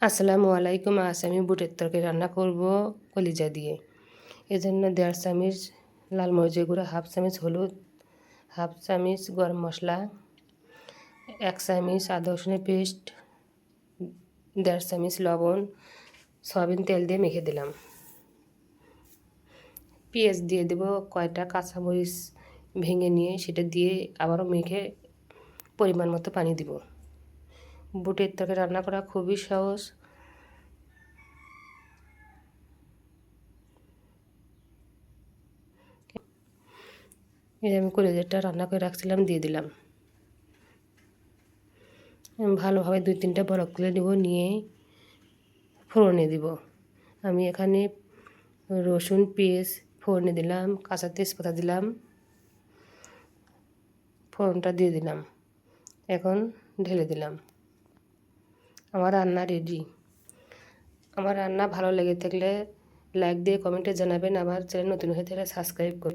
আসসালামু আলাইকুম। আজ আমি বুটের তরকারি রান্না করব কলিজা দিয়ে। এজন্য 1.5 চামচ লাল মরিচের গুঁড়া, 1/2 চামচ হলুদ, 1/2 চামচ গরম মশলা, 1 চামচ আদা রসুনের পেস্ট, 1.5 চামচ লবণ, সয়াবিন তেল দিয়ে মেখে দিলাম। পেঁয়াজ দিয়ে দেব, কয়টা কাঁচামরিচ ভেঙে নিয়ে সেটা দিয়ে আবারও মেখে পরিমাণ মতো পানি দিব। বুটের তরকারি রান্না করা খুবই সহজ। আমি কলিজাটা রান্না করে রাখছিলাম, দিয়ে দিলাম। ভালোভাবে 2-3টা বরফ তুলে নেব, নিয়ে ফোড়নে দিব। আমি এখানে রসুন পেঁয়াজ ফোড়নে দিলাম, কাঁচা তেজপাতা দিলাম, ফোড়নটা দিয়ে দিলাম। এখন ঢেলে দিলাম। আমার রান্না রেডি। আমার রান্না ভালো লেগে থাকলে লাইক দিয়ে কমেন্টে জানাবেন। আমার চ্যানেল নতুন হয়ে থাকলে সাবস্ক্রাইব করুন।